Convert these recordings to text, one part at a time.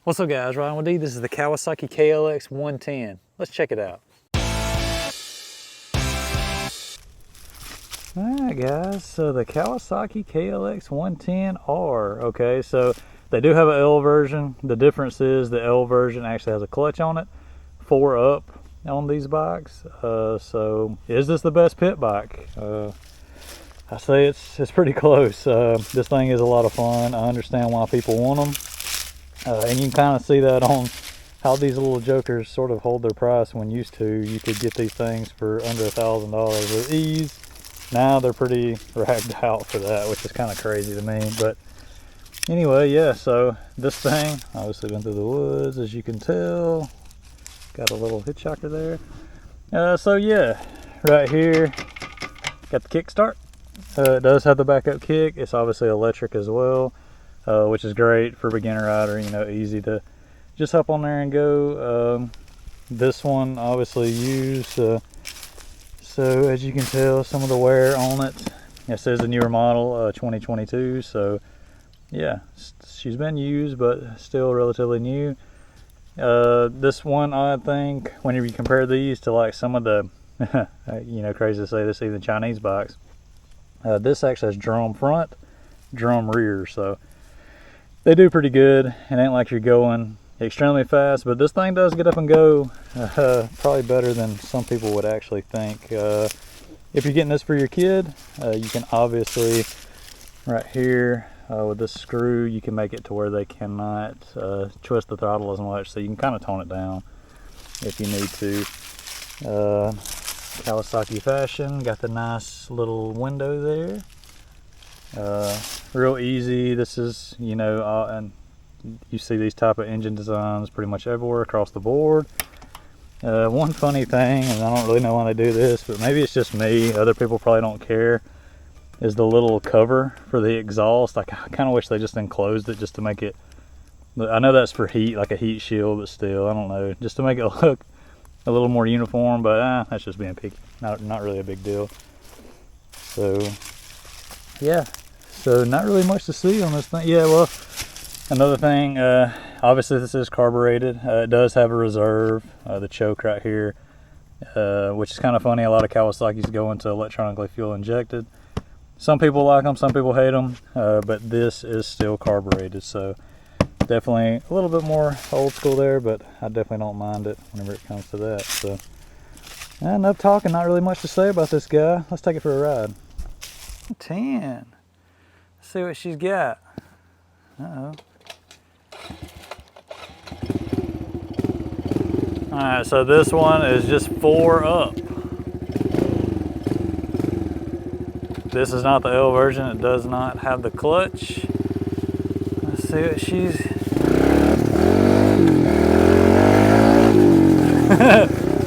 What's up guys, Ryan with D. This is the Kawasaki KLX 110. Let's check it out. Alright guys, so the Kawasaki KLX 110R. Okay, so they do have an L version. The difference is the L version actually has a clutch on it, 4 up on these bikes. So is this the best pit bike? I say it's pretty close. This thing is a lot of fun. I understand why people want them. And you can kind of see that on how these little jokers sort of hold their price. When used to, you could get these things for under $1,000 with ease. Now they're pretty ragged out for that, which is kind of crazy to me. But anyway, yeah, so this thing, obviously been through the woods, as you can tell. Got a little hitchhiker there. So yeah, right here, got the kickstart. It does have the backup kick. It's obviously electric as well. Which is great for beginner rider, you know, easy to just hop on there and go. This one obviously used, so as you can tell, some of the wear on it. It says a newer model, 2022, so yeah, she's been used, but still relatively new. This one odd thing, whenever you compare these to like some of the, you know, crazy to say this, even Chinese bikes, this actually has drum front, drum rear, so they do pretty good. It ain't like you're going extremely fast, but this thing does get up and go probably better than some people would actually think. If you're getting this for your kid, you can obviously right here with this screw, you can make it to where they cannot twist the throttle as much, so you can kind of tone it down if you need to. Kawasaki fashion, got the nice little window there. Real easy. This is, you know, and you see these type of engine designs pretty much everywhere across the board. One funny thing, and I don't really know why they do this, but maybe it's just me, other people probably don't care, is the little cover for the exhaust. Like, I kind of wish they just enclosed it just to make it, I know that's for heat, like a heat shield, but still, I don't know, just to make it look a little more uniform, but that's just being picky. Not really a big deal. So yeah, so not really much to see on this thing. Yeah, well, another thing, obviously this is carbureted. It does have a reserve, the choke right here, which is kind of funny. A lot of Kawasaki's go into electronically fuel injected. Some people like them, some people hate them, but this is still carbureted, so definitely a little bit more old school there, but I definitely don't mind it whenever it comes to that. So enough talking, not really much to say about this guy. Let's take it for a ride. 10. Let's see what she's got. Uh-oh. Alright, so this one is just 4 up. This is not the L version. It does not have the clutch. Let's see what she's...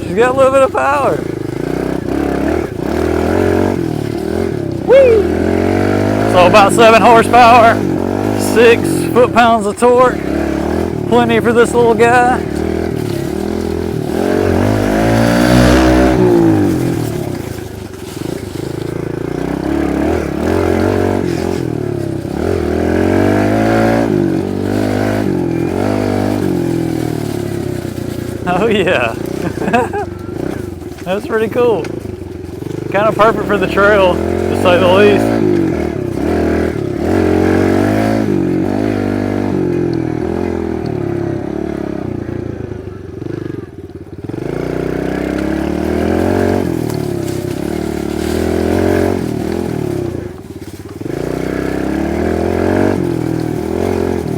she's got a little bit of power. Woo! So about 7 horsepower, 6 foot-pounds of torque, plenty for this little guy. Oh yeah, that's pretty cool. Kind of perfect for the trail, to say the least.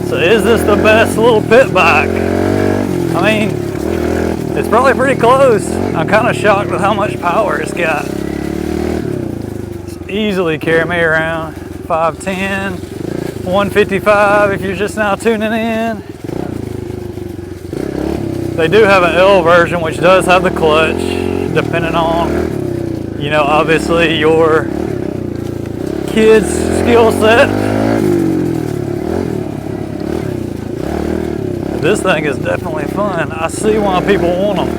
So is this the best little pit bike? I mean, it's probably pretty close. I'm kind of shocked with how much power it's got. It's easily carry me around 510, 155 if you're just now tuning in. They do have an L version which does have the clutch, depending on, you know, obviously your kid's skill set. This thing is definitely fun. I see why people want them.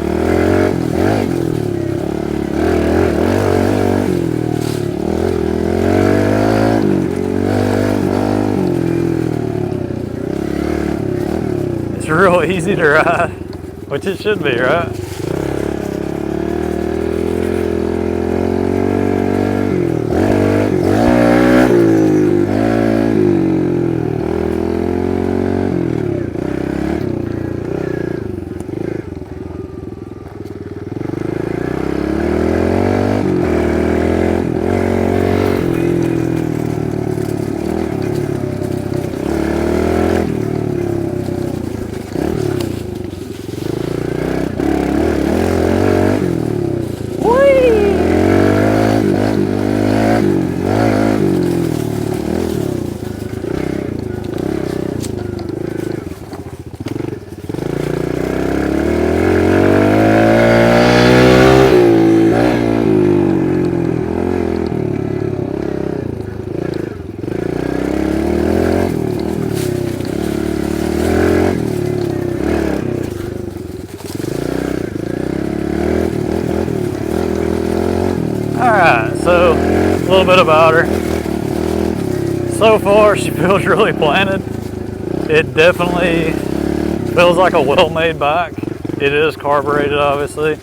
It's real easy to ride, which it should be, right? Alright, so a little bit about her. So far, she feels really planted. It definitely feels like a well-made bike. It is carbureted, obviously.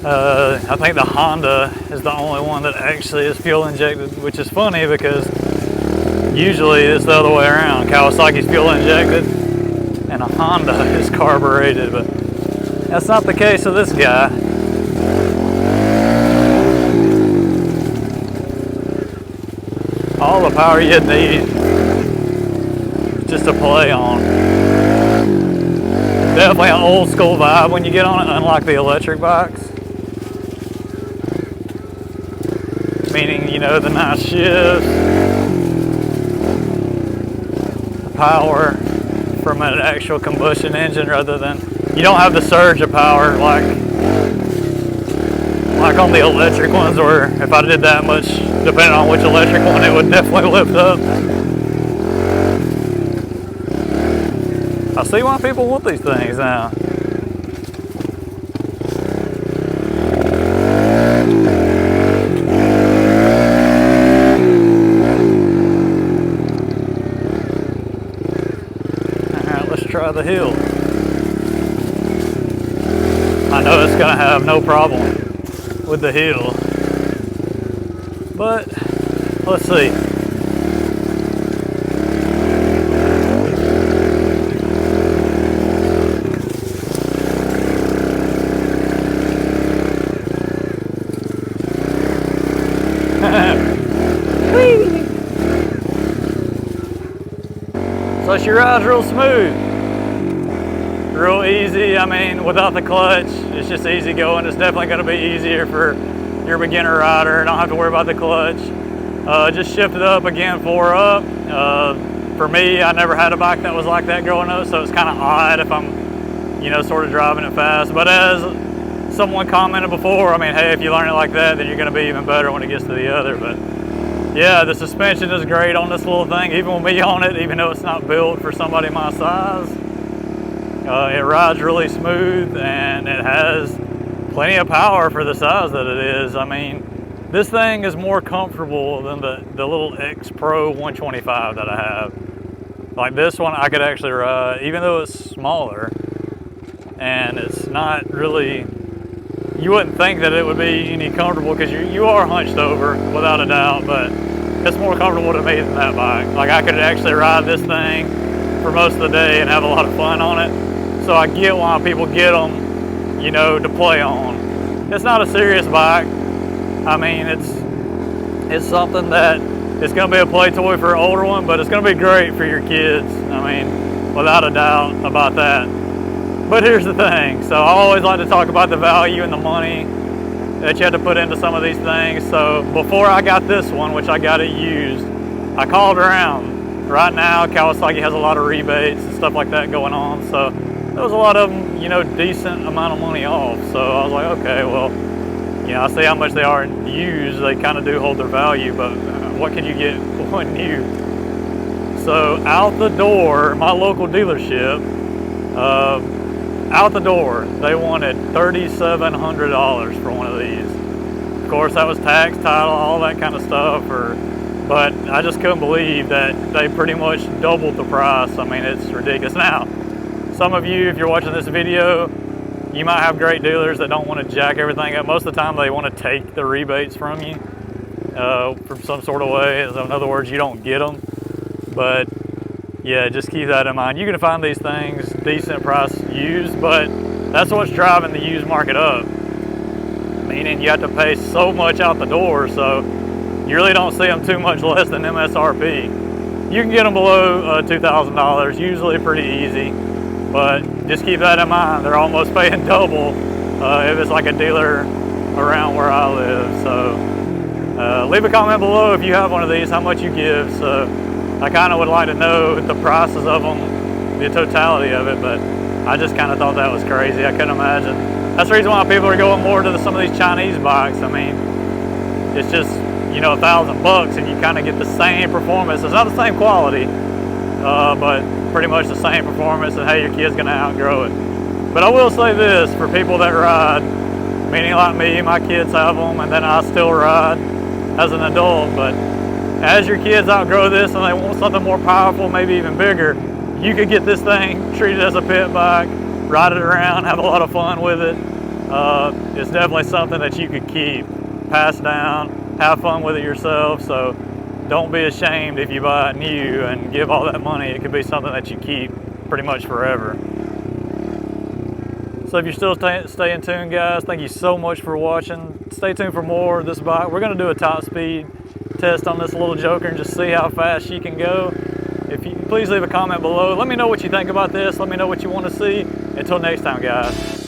I think the Honda is the only one that actually is fuel injected, which is funny because usually it's the other way around. Kawasaki's fuel injected and a Honda is carbureted, but that's not the case with this guy. All the power you need just to play on. Definitely an old school vibe when you get on it, unlike the electric bikes. Meaning, you know, the nice shifts, the power from an actual combustion engine rather than, you don't have the surge of power like on the electric ones, or if I did that much, depending on which electric one, it would definitely lift up. I see why people want these things now. Alright, let's try the hill. I know it's gonna have no problem with the hill, but let's see. So she rides real smooth, real easy. I mean, without the clutch, it's just easy going. It's definitely going to be easier for your beginner rider. Don't have to worry about the clutch. Just shift it up again, 4 up. For me, I never had a bike that was like that growing up, so it's kind of odd if I'm, you know, sort of driving it fast. But as someone commented before, I mean, hey, if you learn it like that, then you're going to be even better when it gets to the other. But yeah, the suspension is great on this little thing, even with me on it, even though it's not built for somebody my size. It rides really smooth and it has plenty of power for the size that it is. I mean, this thing is more comfortable than the little X Pro 125 that I have. Like this one I could actually ride, even though it's smaller and it's not really, you wouldn't think that it would be any comfortable because you are hunched over without a doubt, but it's more comfortable to me than that bike. Like I could actually ride this thing for most of the day and have a lot of fun on it. So I get why people get them, you know, to play on. It's not a serious bike. I mean, it's something that it's going to be a play toy for an older one, but it's going to be great for your kids. I mean, without a doubt about that. But here's the thing. So I always like to talk about the value and the money that you had to put into some of these things. So before I got this one, which I got it used, I called around. Right now, Kawasaki has a lot of rebates and stuff like that going on. So there was a lot of them, you know, decent amount of money off. So I was like, okay, well, you know, I see how much they are used. They kind of do hold their value, but what could you get one new? So out the door, my local dealership, out the door, they wanted $3,700 for one of these. Of course, that was tax, title, all that kind of stuff. But I just couldn't believe that they pretty much doubled the price. I mean, it's ridiculous. Now, some of you, if you're watching this video, you might have great dealers that don't want to jack everything up. Most of the time they want to take the rebates from you from some sort of way. So in other words, you don't get them. But yeah, just keep that in mind. You can find these things decent price used, but that's what's driving the used market up. Meaning you have to pay so much out the door, so you really don't see them too much less than MSRP. You can get them below $2,000, usually pretty easy, but just keep that in mind. They're almost paying double if it's like a dealer around where I live. So leave a comment below if you have one of these, how much you give. So I kind of would like to know the prices of them, the totality of it, but I just kind of thought that was crazy. I couldn't imagine. That's the reason why people are going more to some of these Chinese bikes. I mean, it's just, you know, $1,000 and you kind of get the same performance. It's not the same quality, but pretty much the same performance, and hey, your kid's gonna outgrow it. But I will say this, for people that ride, meaning like me, my kids have them, and then I still ride as an adult, but as your kids outgrow this and they want something more powerful, maybe even bigger, you could get this thing, treat it as a pit bike, ride it around, have a lot of fun with it. It's definitely something that you could keep, pass down, have fun with it yourself. So don't be ashamed if you buy it new and give all that money. It could be something that you keep pretty much forever. So if you're still staying tuned, guys, thank you so much for watching. Stay tuned for more of this bike. We're going to do a top speed test on this little joker and just see how fast she can go. If you please leave a comment below. Let me know what you think about this. Let me know what you want to see. Until next time, guys.